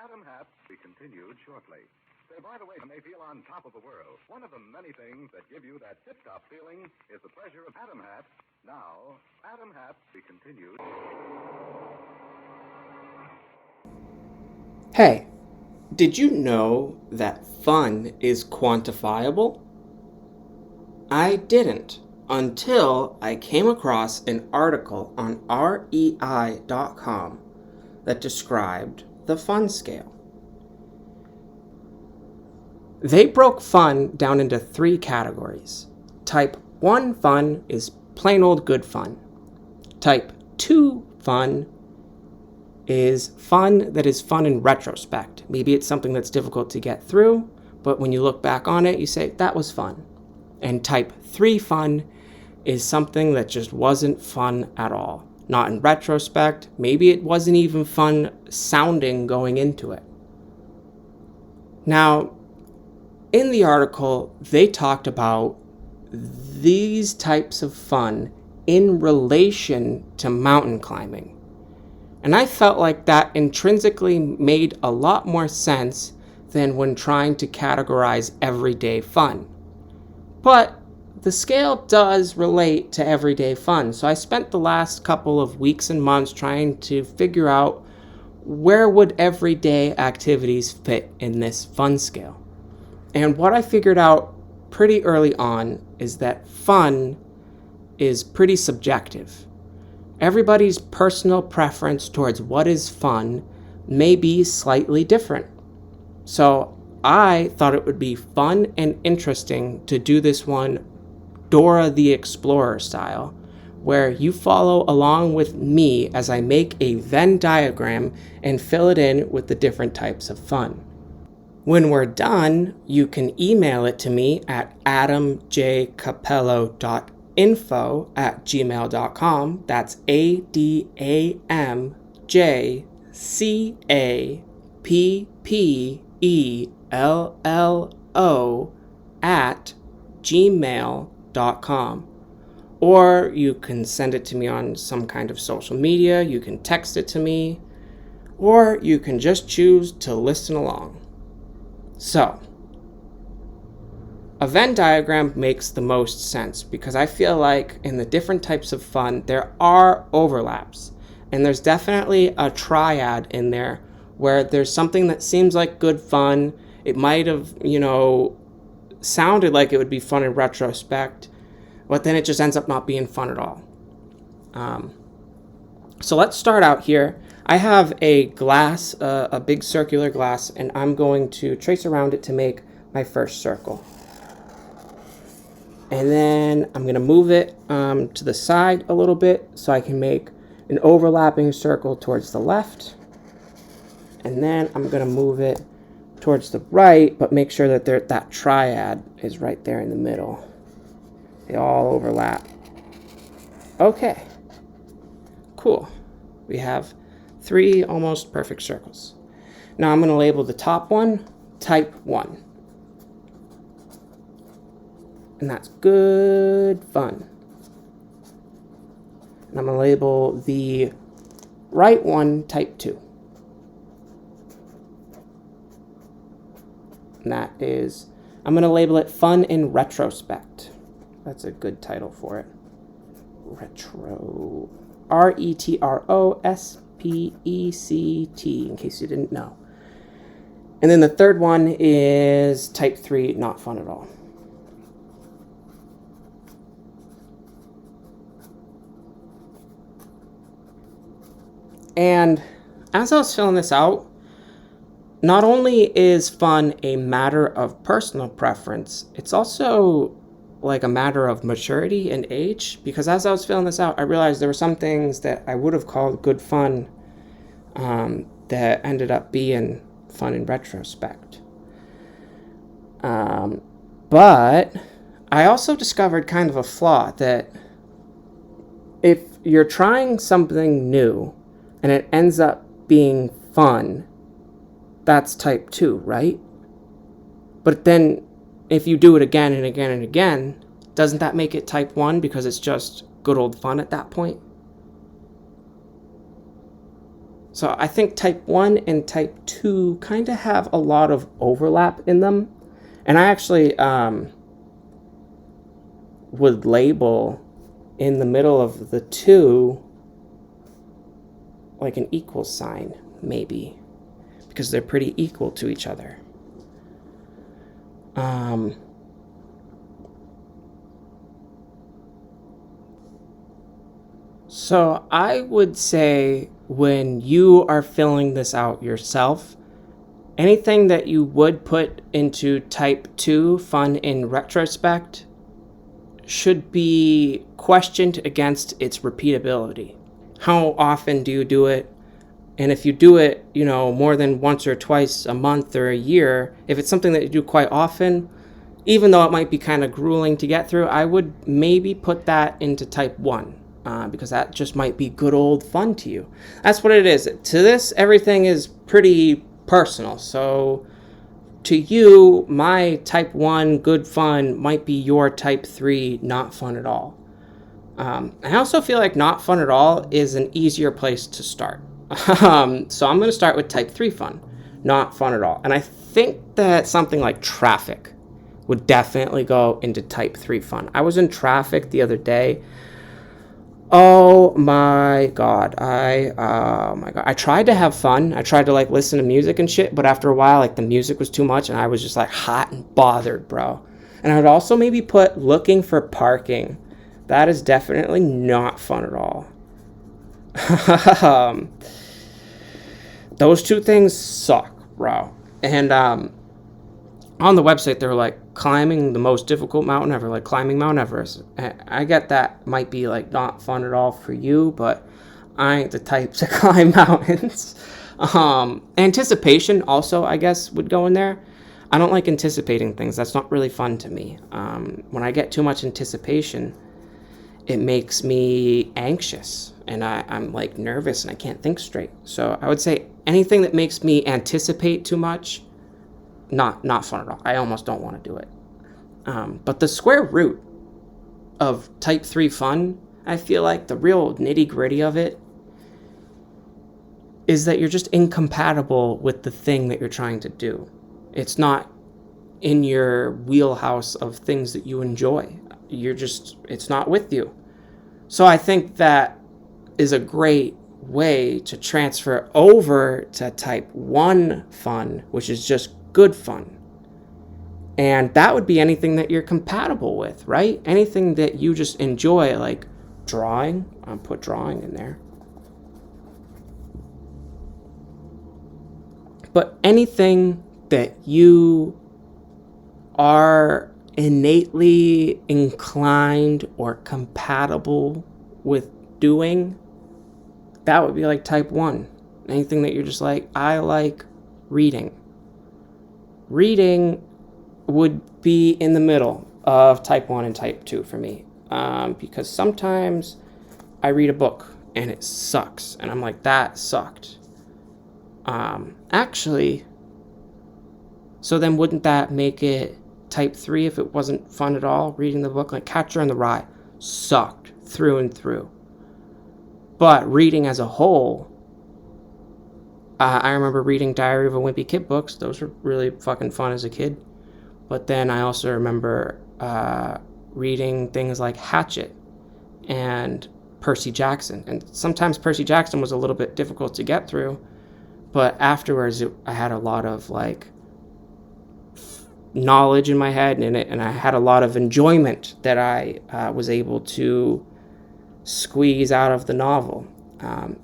Adam Hat be continued shortly. Say, by the way, you may feel on top of the world. One of the many things that give you that tip-top feeling is the pleasure of Adam Hat. Now, Adam Hat be continued. Hey, did you know that fun is quantifiable? I didn't until I came across an article on REI.com that described the fun scale. They broke fun down into 3 categories. Type 1 fun is plain old good fun. Type 2 fun is fun that is fun in retrospect. Maybe it's something that's difficult to get through, but when you look back on it, you say, that was fun. And type 3 fun is something that just wasn't fun at all. Not in retrospect. Maybe it wasn't even fun sounding going into it. Now, in the article, they talked about these types of fun in relation to mountain climbing. And I felt like that intrinsically made a lot more sense than when trying to categorize everyday fun. But the scale does relate to everyday fun, so I spent the last couple of weeks and months trying to figure out where would everyday activities fit in this fun scale. And what I figured out pretty early on is that fun is pretty subjective. Everybody's personal preference towards what is fun may be slightly different. So I thought it would be fun and interesting to do this one Dora the Explorer style, where you follow along with me as I make a Venn diagram and fill it in with the different types of fun. When we're done, you can email it to me at adamjcapello.info@gmail.com. That's ADAMJCAPELLO@gmail.com. Or you can send it to me on some kind of social media, you can text it to me, or you can just choose to listen along. So, a Venn diagram makes the most sense because I feel like in the different types of fun, there are overlaps. And there's definitely a triad in there where there's something that seems like good fun. It might have, sounded like it would be fun in retrospect, but then it just ends up not being fun at all. So let's start out here. I have a glass, a big circular glass, and I'm going to trace around it to make my first circle. And then I'm going to move it to the side a little bit so I can make an overlapping circle towards the left. And then I'm going to move it towards the right, but make sure that that triad is right there in the middle. They all overlap. Okay. Cool. We have 3 almost perfect circles. Now I'm going to label the top one type 1. And that's good fun. And I'm going to label the right one type 2. And that is, I'm going to label it fun in retrospect. That's a good title for it. Retro. RETROSPECT, in case you didn't know. And then the third one is type 3, not fun at all. And as I was filling this out, not only is fun a matter of personal preference, it's also like a matter of maturity and age, because as I was filling this out, I realized there were some things that I would have called good fun that ended up being fun in retrospect. But I also discovered kind of a flaw that if you're trying something new and it ends up being fun, that's type 2, right? But then if you do it again and again and again, doesn't that make it type 1 because it's just good old fun at that point? So I think type 1 and type 2 kind of have a lot of overlap in them. And I actually would label in the middle of the two like an equal sign, maybe, because they're pretty equal to each other. So I would say when you are filling this out yourself, anything that you would put into type 2 fun in retrospect should be questioned against its repeatability. How often do you do it? And if you do it, more than once or twice a month or a year, if it's something that you do quite often, even though it might be kind of grueling to get through, I would maybe put that into type 1. Because that just might be good old fun to you. That's what it is. To this, everything is pretty personal. So to you, my type 1 good fun might be your type 3 not fun at all. I also feel like not fun at all is an easier place to start. So I'm going to start with type 3 fun, not fun at all. And I think that something like traffic would definitely go into type 3 fun. I was in traffic the other day. Oh my god. I tried to have fun. I tried to listen to music and shit, but after a while the music was too much and I was just hot and bothered, bro. And I would also maybe put looking for parking. That is definitely not fun at all. Those two things suck, bro. And on the website they were climbing the most difficult mountain ever, climbing Mount Everest. I get that might be not fun at all for you, but I ain't the type to climb mountains. Anticipation also, I guess, would go in there. I don't like anticipating things. That's not really fun to me. When I get too much anticipation, it makes me anxious and I'm nervous and I can't think straight. So I would say anything that makes me anticipate too much, not fun at all. I almost don't want to do it. But the square root of type 3 fun, I feel like the real nitty gritty of it is that you're just incompatible with the thing that you're trying to do. It's not in your wheelhouse of things that you enjoy. It's not with you. So I think that is a great way to transfer over to type 1 fun, which is just good fun. And that would be anything that you're compatible with, right? Anything that you just enjoy, like drawing. I'll put drawing in there. But anything that you are innately inclined or compatible with doing, that would be type 1. Anything that you're just I like reading. Reading would be in the middle of type 1 and type 2 for me. Because sometimes I read a book and it sucks. And I'm that sucked. Actually, so then wouldn't that make it type 3 if it wasn't fun at all, reading the book? Catcher in the Rye sucked through and through. But reading as a whole, I remember reading Diary of a Wimpy Kid books. Those were really fucking fun as a kid. But then I also remember reading things like Hatchet and Percy Jackson. And sometimes Percy Jackson was a little bit difficult to get through. But afterwards, I had a lot of knowledge in my head in it, and I had a lot of enjoyment that I was able to squeeze out of the novel.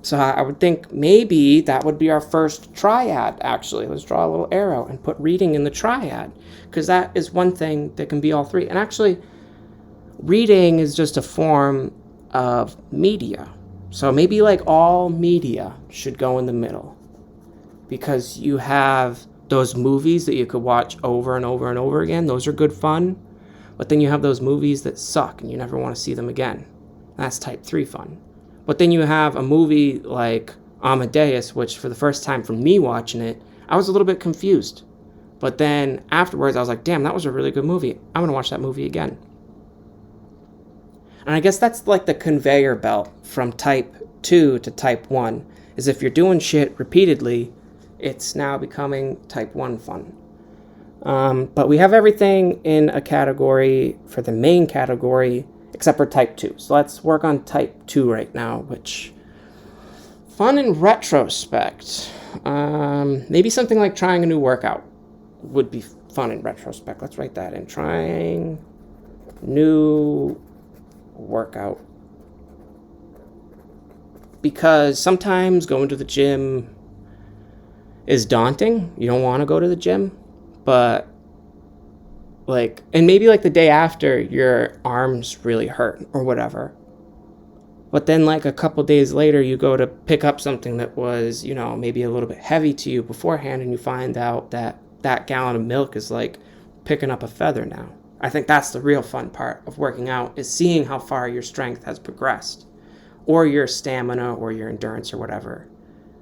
So I would think maybe that would be our first triad, actually. Let's draw a little arrow and put reading in the triad, because that is one thing that can be all three. And actually, reading is just a form of media. So maybe all media should go in the middle, because you have those movies that you could watch over and over and over again. Those are good fun. But then you have those movies that suck and you never want to see them again. That's type 3 fun. But then you have a movie like Amadeus, which for the first time for me watching it, I was a little bit confused. But then afterwards I was damn, that was a really good movie. I'm going to watch that movie again. And I guess that's the conveyor belt from type 2 to type 1 is if you're doing shit repeatedly, it's now becoming type 1 fun. But we have everything in a category for the main category except for type 2. So let's work on type 2 right now, which fun in retrospect. Maybe something like trying a new workout would be fun in retrospect. Let's write that in. Trying new workout. Because sometimes going to the gym is daunting. You don't want to go to the gym. But, and maybe the day after, your arms really hurt or whatever. But then, a couple days later, you go to pick up something that was, maybe a little bit heavy to you beforehand, and you find out that gallon of milk is picking up a feather now. I think that's the real fun part of working out, is seeing how far your strength has progressed, or your stamina, or your endurance, or whatever.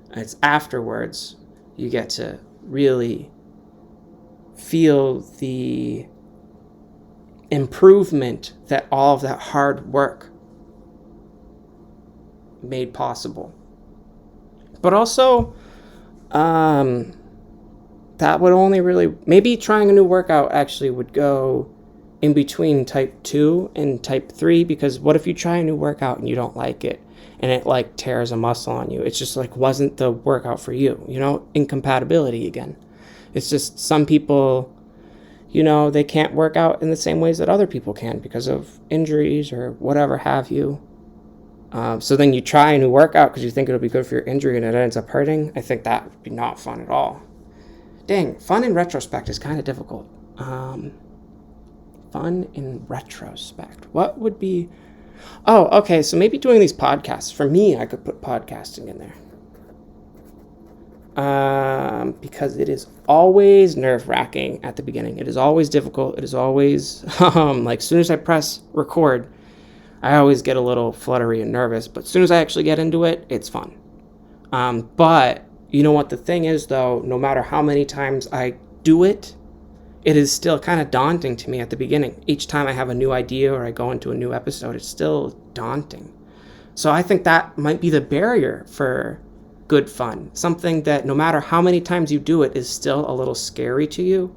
And it's afterwards you get to really feel the improvement that all of that hard work made possible. But also, that would only really, maybe trying a new workout actually would go in between type 2 and type 3, because what if you try a new workout and you don't like it, and it tears a muscle on you? It's just wasn't the workout for you, incompatibility again. It's just some people, they can't work out in the same ways that other people can because of injuries or whatever have you. So then you try a new workout because you think it'll be good for your injury and it ends up hurting. I think that would be not fun at all. Dang, fun in retrospect is kind of difficult. Fun in retrospect. What would be... Oh, okay, so maybe doing these podcasts. For me, I could put podcasting in there. Because it is always nerve-wracking at the beginning. It is always difficult. It is always, as soon as I press record, I always get a little fluttery and nervous. But as soon as I actually get into it, it's fun. But you know what the thing is, though? No matter how many times I do it, it is still kind of daunting to me at the beginning. Each time I have a new idea or I go into a new episode, it's still daunting. So I think that might be the barrier for good fun. Something that no matter how many times you do it is still a little scary to you.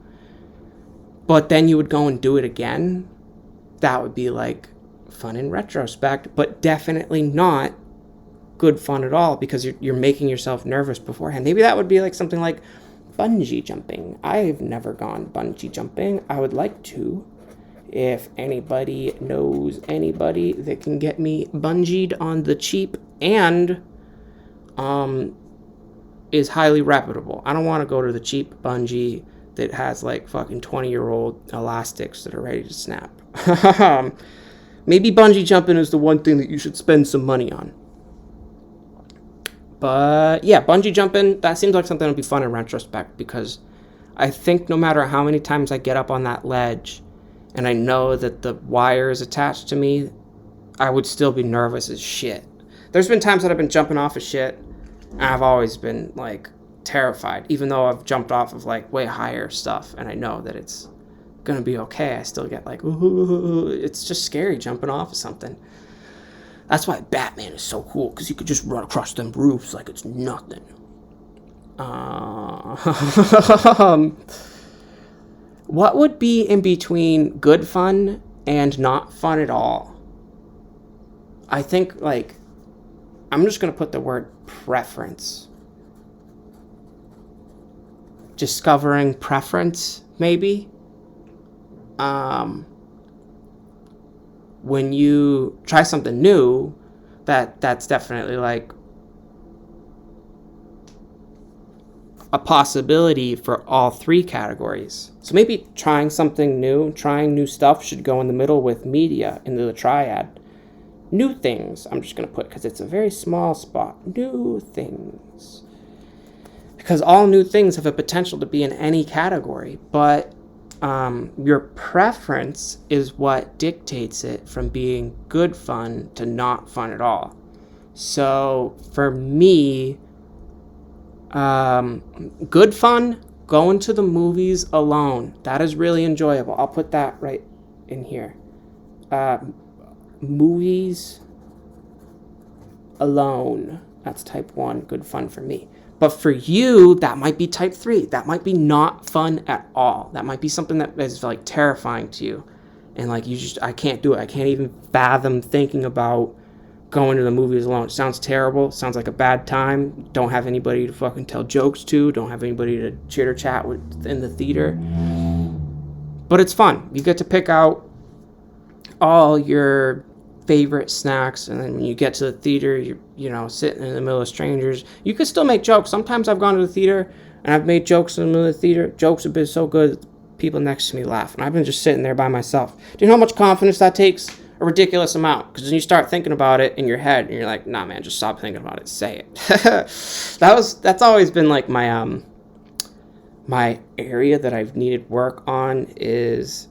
But then you would go and do it again. That would be fun in retrospect, but definitely not good fun at all because you're making yourself nervous beforehand. Maybe that would be something like bungee jumping. I've never gone bungee jumping. I would like to. If anybody knows anybody that can get me bungeed on the cheap and is highly reputable. I don't want to go to the cheap bungee that has fucking 20-year-old elastics that are ready to snap. Maybe bungee jumping is the one thing that you should spend some money on. But yeah, bungee jumping, that seems like something that would be fun in retrospect, because I think no matter how many times I get up on that ledge and I know that the wire is attached to me, I would still be nervous as shit. There's been times that I've been jumping off of shit and I've always been terrified, even though I've jumped off of way higher stuff and I know that it's gonna be okay. I still get ooh, it's just scary jumping off of something. That's why Batman is so cool, because he could just run across them roofs like it's nothing. What would be in between good fun and not fun at all? I think, I'm just going to put the word preference. Discovering preference, maybe. When you try something new, that's definitely a possibility for all three categories. So maybe trying something new, trying new stuff should go in the middle with media into the triad. New things, I'm just going to put, because it's a very small spot. New things. Because all new things have a potential to be in any category, but your preference is what dictates it from being good fun to not fun at all. So for me, good fun, going to the movies alone. That is really enjoyable. I'll put that right in here. Movies alone. That's type 1, good fun for me. But for you, that might be type 3. That might be not fun at all. That might be something that is like terrifying to you. And like I can't do it. I can't even fathom thinking about going to the movies alone. It sounds terrible. It sounds like a bad time. Don't have anybody to fucking tell jokes to. Don't have anybody to chitter chat with in the theater. But it's fun. You get to pick out all your favorite snacks, and then when you get to the theater, you're sitting in the middle of strangers. You can still make jokes. Sometimes I've gone to the theater and I've made jokes in the middle of the theater. Jokes have been so good, people next to me laugh, and I've been just sitting there by myself. Do you know how much confidence that takes? A ridiculous amount. Because then you start thinking about it in your head, and you're like, nah, man, just stop thinking about it. Say it. That's always been like my my area that I've needed work on, is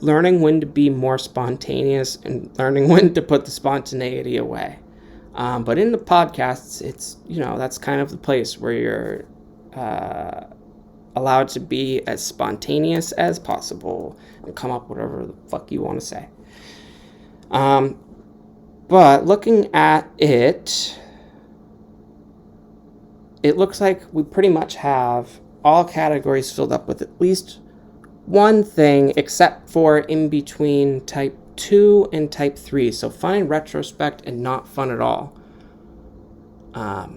learning when to be more spontaneous and learning when to put the spontaneity away. But in the podcasts, it's, that's kind of the place where you're allowed to be as spontaneous as possible and come up with whatever the fuck you want to say. But looking at it, it looks like we pretty much have all categories filled up with at least one thing, except for in between type 2 and type 3. So fun in retrospect and not fun at all. I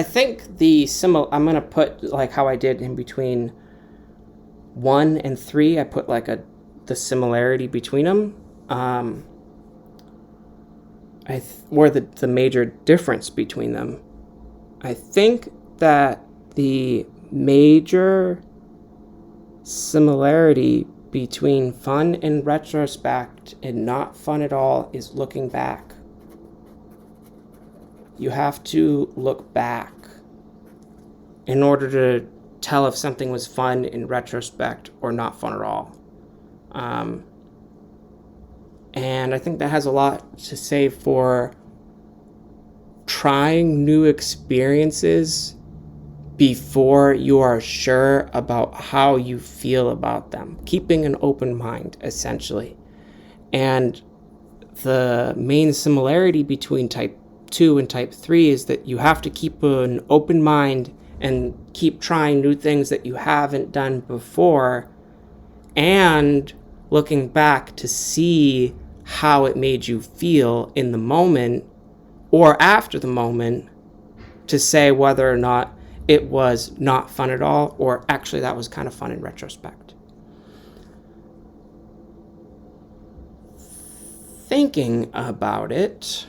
think I'm going to put like how I did in between 1 and 3. I put like the similarity between them. Or the major difference between them. I think that the major similarity between fun in retrospect and not fun at all is looking back. You have to look back in order to tell if something was fun in retrospect or not fun at all. And I think that has a lot to say for trying new experiences before you are sure about how you feel about them. Keeping an open mind, essentially. And the main similarity between type 2 and type 3 is that you have to keep an open mind and keep trying new things that you haven't done before, and looking back to see how it made you feel in the moment or after the moment to say whether or not it was not fun at all, or actually that was kind of fun in retrospect. Thinking about it,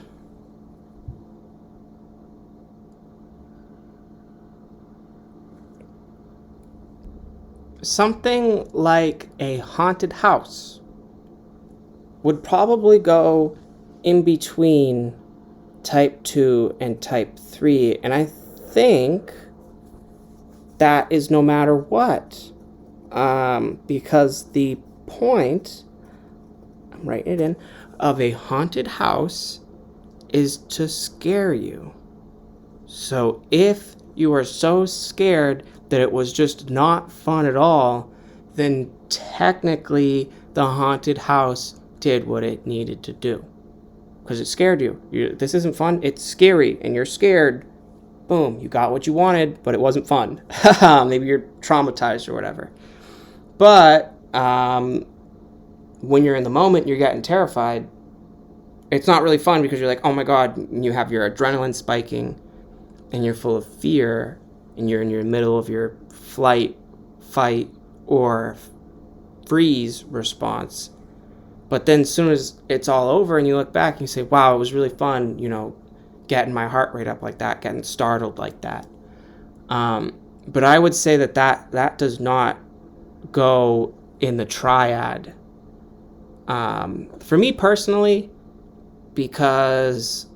something like a haunted house would probably go in between type 2 and type 3, and I think that is no matter what, because the point, I'm writing it in, of a haunted house is to scare you. So if you are so scared that it was just not fun at all, then technically the haunted house did what it needed to do, because it scared you. This isn't fun, it's scary, and you're scared. Boom, you got what you wanted, but it wasn't fun. Maybe you're traumatized or whatever. But when you're in the moment, you're getting terrified, it's not really fun, because you're like, oh my god, you have your adrenaline spiking, and you're full of fear, and you're in your middle of your flight, fight, or freeze response. But then as soon as it's all over and you look back and you say, wow, it was really fun, getting my heart rate up like that, getting startled like that. But I would say that does not go in the triad. For me personally, because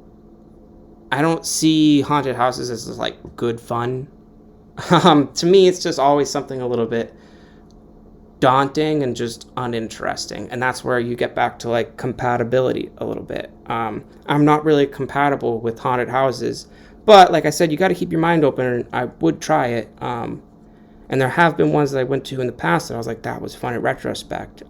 I don't see haunted houses as like good fun. To me, it's just always something a little bit daunting and just uninteresting, and that's where you get back to like compatibility a little bit. I'm not really compatible with haunted houses, but like I said, you got to keep your mind open, and I would try it. And there have been ones that I went to in the past that I was like, that was fun in retrospect.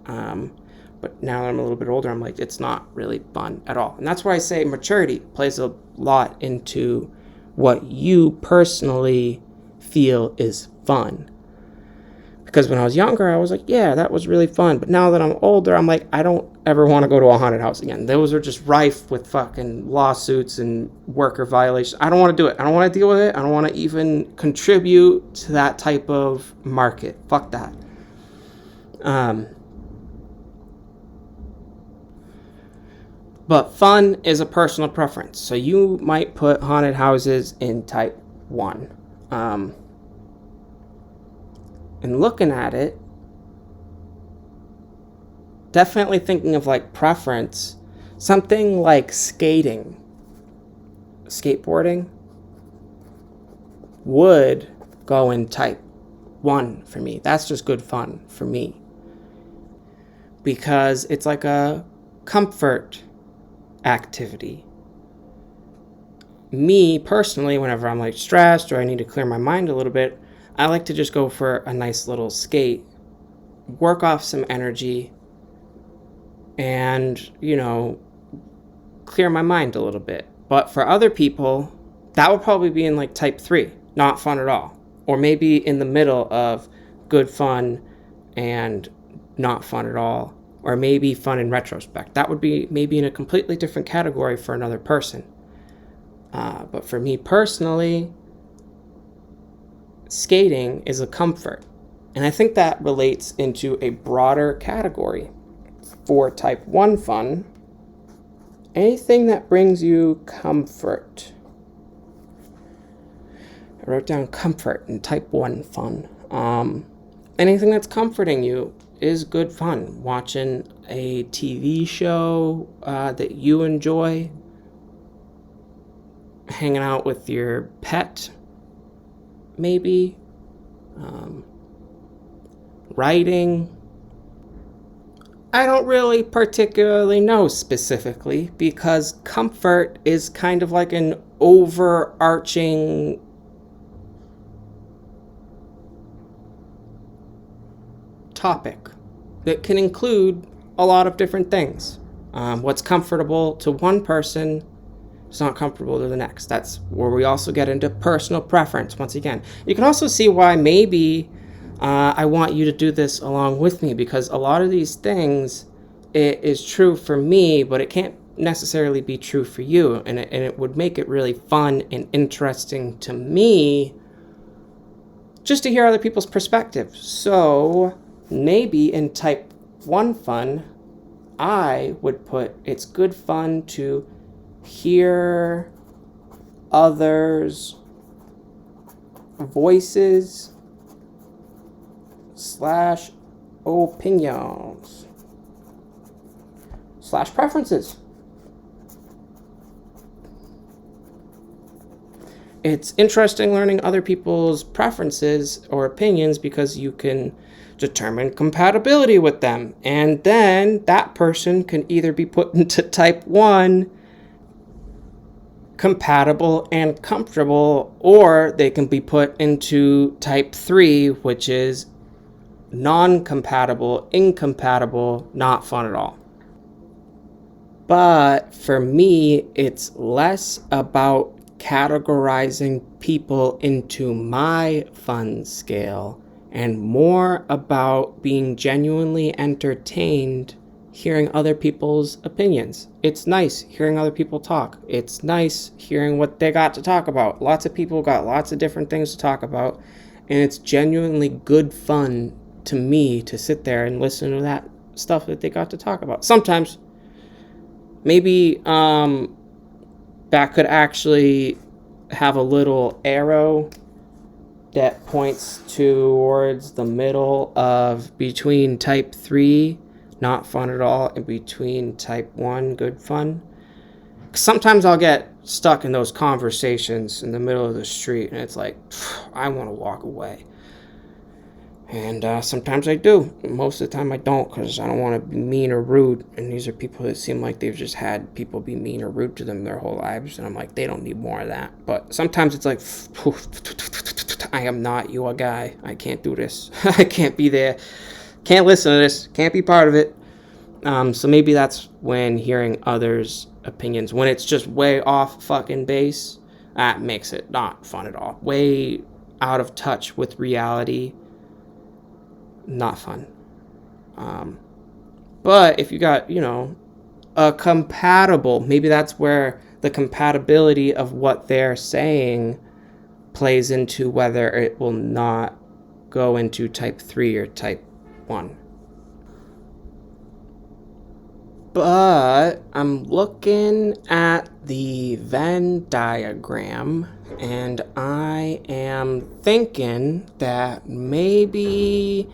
But now that I'm a little bit older, I'm like, it's not really fun at all. And that's why I say maturity plays a lot into what you personally feel is fun. Because when I was younger, I was like, yeah, that was really fun. But now that I'm older, I'm like, I don't ever want to go to a haunted house again. Those are just rife with fucking lawsuits and worker violations. I don't want to do it. I don't want to deal with it. I don't want to even contribute to that type of market. Fuck that. But fun is a personal preference. So you might put haunted houses in type 1. And looking at it, definitely thinking of like preference, something like skateboarding would go in type 1 for me. That's just good fun for me. Because it's like a comfort activity. Me personally, whenever I'm like stressed or I need to clear my mind a little bit, I like to just go for a nice little skate, work off some energy, and, clear my mind a little bit. But for other people, that would probably be in like type 3, not fun at all. Or maybe in the middle of good fun and not fun at all. Or maybe fun in retrospect. That would be maybe in a completely different category for another person. But for me personally, skating is a comfort. And I think that relates into a broader category. For type 1 fun, anything that brings you comfort. I wrote down comfort in type 1 fun. Anything that's comforting you is good fun. Watching a TV show that you enjoy, hanging out with your pet, maybe, writing. I don't really particularly know specifically because comfort is kind of like an overarching topic that can include a lot of different things. What's comfortable to one person is not comfortable to the next. That's where we also get into personal preference once again. You can also see why maybe I want you to do this along with me, because a lot of these things, it is true for me, but it can't necessarily be true for you. And it would make it really fun and interesting to me just to hear other people's perspectives. So maybe in type 1 fun, I would put it's good fun to hear others' voices / opinions / preferences. It's interesting learning other people's preferences or opinions because you can determine compatibility with them. And then that person can either be put into type 1, compatible and comfortable, or they can be put into type 3, which is non-compatible, incompatible, not fun at all. But for me, it's less about categorizing people into my fun scale and more about being genuinely entertained hearing other people's opinions. It's nice hearing other people talk. It's nice hearing what they got to talk about. Lots of people got lots of different things to talk about, and it's genuinely good fun to me to sit there and listen to that stuff that they got to talk about. Sometimes maybe that could actually have a little arrow that points towards the middle of between type 3, not fun at all, and between type 1, good fun. Sometimes I'll get stuck in those conversations in the middle of the street, and it's like, I want to walk away. And sometimes I do. Most of the time I don't, because I don't want to be mean or rude. And these are people that seem like they've just had people be mean or rude to them their whole lives. And I'm like, they don't need more of that. But sometimes it's like, I am not your guy. I can't do this. I can't be there. Can't listen to this. Can't be part of it. So maybe that's when hearing others' opinions, when it's just way off fucking base, that makes it not fun at all. Way out of touch with reality, not fun. But if you got, a compatible, maybe that's where the compatibility of what they're saying plays into whether it will not go into type 3 or type 1. But I'm looking at the Venn diagram, and I am thinking that maybe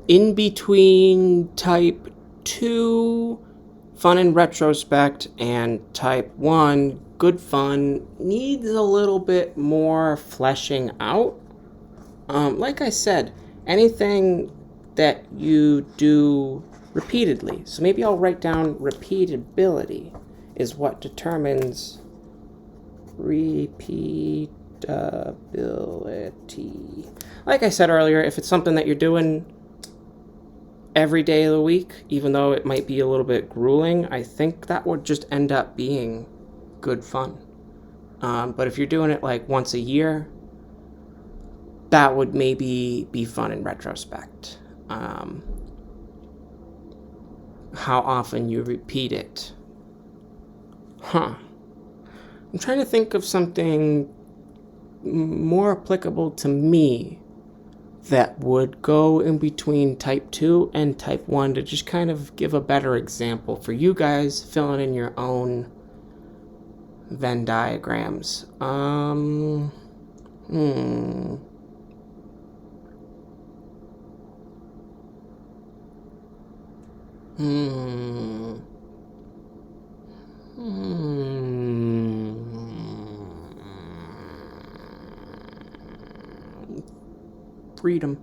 in between type 2, fun in retrospect, and type 1, good fun, needs a little bit more fleshing out. Like I said, anything that you do repeatedly. So maybe I'll write down repeatability is what determines repeatability. Like I said earlier, if it's something that you're doing every day of the week, even though it might be a little bit grueling, I think that would just end up being good fun. But if you're doing it like once a year, that would maybe be fun in retrospect. How often you repeat it. I'm trying to think of something more applicable to me that would go in between type 2 and type 1 to just kind of give a better example for you guys filling in your own Venn diagrams. Freedom.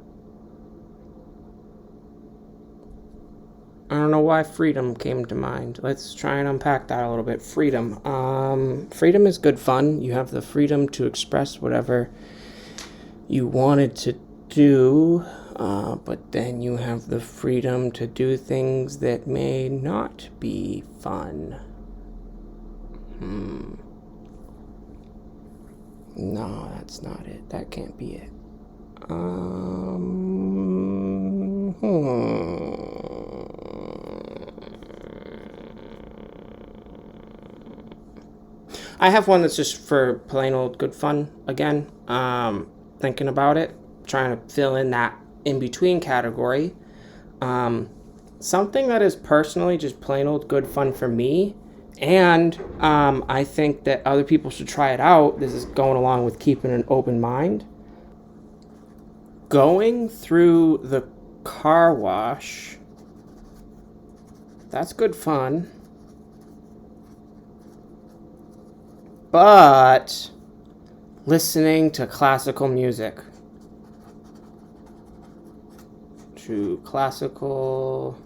I don't know why freedom came to mind. Let's try and unpack that a little bit. Freedom. Freedom is good fun. You have the freedom to express whatever you wanted to do, but then you have the freedom to do things that may not be fun. No, that's not it. That can't be it. I have one that's just for plain old good fun again. Thinking about it, trying to fill in that in-between category. Something that is personally just plain old good fun for me, and I think that other people should try it out. This is going along with keeping an open mind. Going through the car wash, that's good fun. But listening to classical music. To classical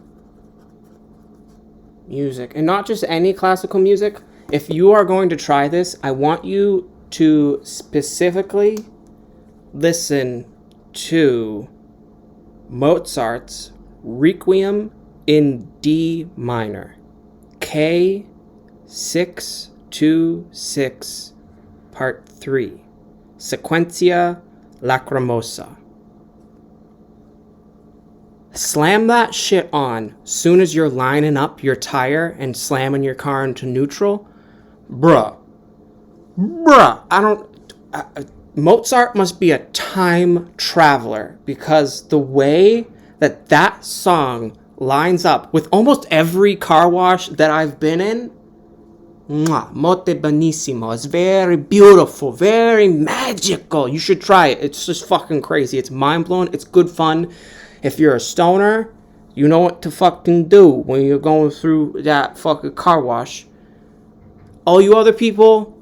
music. And not just any classical music. If you are going to try this, I want you to specifically listen to Mozart's Requiem in D minor, K626, Part 3, Sequentia Lacrimosa. Slam that shit on soon as you're lining up your tire and slamming your car into neutral. Bruh, Mozart must be a time traveler, because the way that song lines up with almost every car wash that I've been in, molto benissimo. It's very beautiful, very magical. You should try it. It's just fucking crazy. It's mind-blowing. It's good fun. If you're a stoner, you know what to fucking do when you're going through that fucking car wash. All you other people,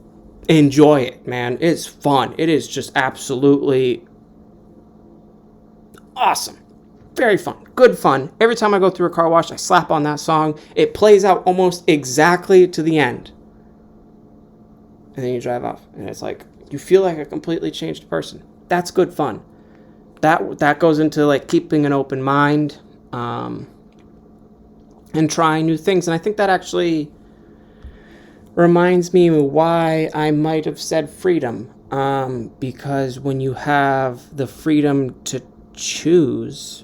enjoy it, man. It's fun. It is just absolutely awesome. Very fun. Good fun. Every time I go through a car wash, I slap on that song. It plays out almost exactly to the end. And then you drive off. And it's like, you feel like a completely changed person. That's good fun. That goes into like keeping an open mind. And and trying new things. And I think that actually reminds me why I might have said freedom. Because when you have the freedom to choose,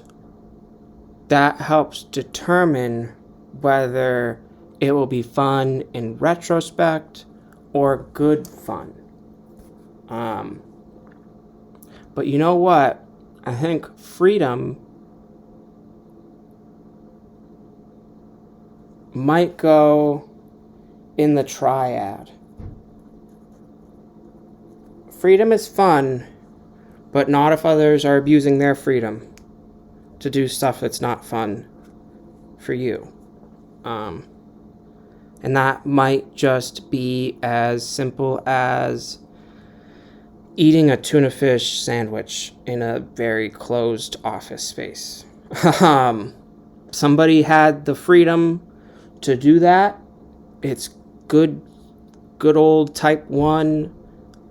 that helps determine whether it will be fun in retrospect or good fun. But you know what? I think freedom might go in the triad. Freedom is fun, but not if others are abusing their freedom to do stuff that's not fun for you. And that might just be as simple as eating a tuna fish sandwich in a very closed office space. Somebody had the freedom to do that. It's good old type 1.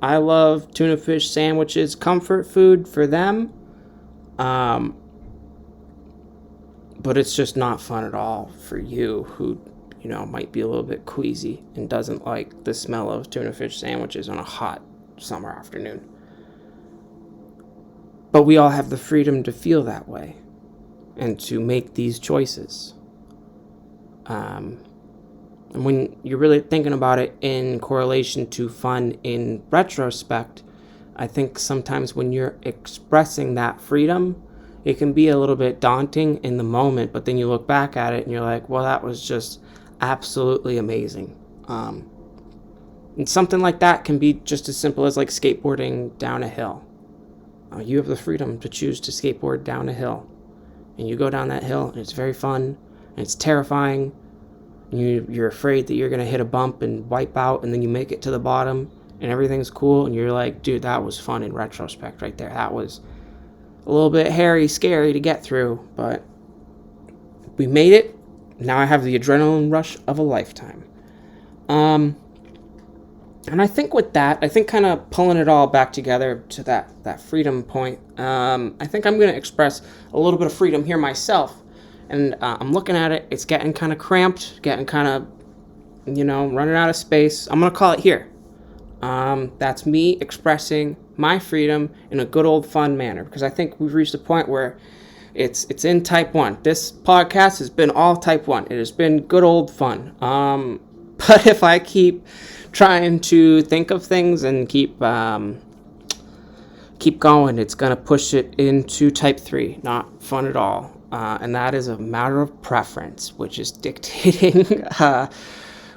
I love tuna fish sandwiches, comfort food for them. But it's just not fun at all for you who, might be a little bit queasy and doesn't like the smell of tuna fish sandwiches on a hot summer afternoon. But we all have the freedom to feel that way and to make these choices. And when you're really thinking about it in correlation to fun in retrospect, I think sometimes when you're expressing that freedom, it can be a little bit daunting in the moment, but then you look back at it and you're like, well, that was just absolutely amazing. And something like that can be just as simple as like skateboarding down a hill. You have the freedom to choose to skateboard down a hill. And you go down that hill and it's very fun and it's terrifying. You're afraid that you're going to hit a bump and wipe out, and then you make it to the bottom and everything's cool, and you're like, dude, that was fun in retrospect right there. That was a little bit hairy, scary to get through, but we made it. Now I have the adrenaline rush of a lifetime. And I think with that, kind of pulling it all back together to that freedom point, I think I'm going to express a little bit of freedom here myself. And I'm looking at it. It's getting kind of cramped, getting kind of, running out of space. I'm going to call it here. That's me expressing my freedom in a good old fun manner, because I think we've reached a point where it's in type 1. This podcast has been all type 1. It has been good old fun. But if I keep trying to think of things and keep going, it's going to push it into type 3. Not fun at all. And that is a matter of preference, which is dictating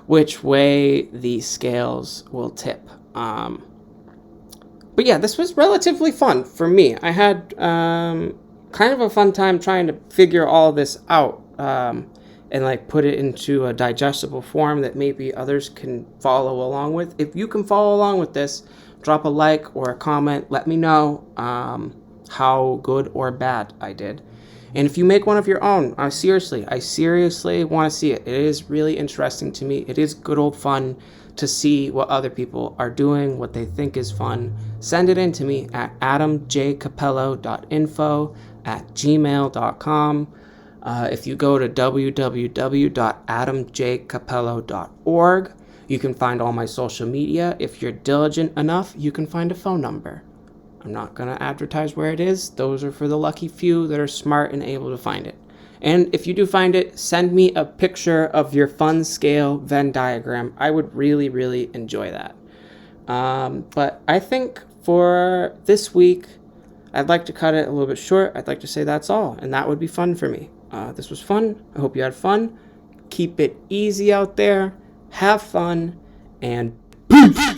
which way the scales will tip. But yeah, this was relatively fun for me. I had kind of a fun time trying to figure all this out and put it into a digestible form that maybe others can follow along with. If you can follow along with this, drop a like or a comment. Let me know how good or bad I did. And if you make one of your own, I seriously want to see it. It is really interesting to me. It is good old fun to see what other people are doing, what they think is fun. Send it in to me at adamjcapello.info@gmail.com. If you go to www.adamjcapello.org, you can find all my social media. If you're diligent enough, you can find a phone number. I'm not going to advertise where it is. Those are for the lucky few that are smart and able to find it. And if you do find it, send me a picture of your fun scale Venn diagram. I would really, really enjoy that. But I think for this week, I'd like to cut it a little bit short. I'd like to say that's all, and that would be fun for me. This was fun. I hope you had fun. Keep it easy out there. Have fun, and peace!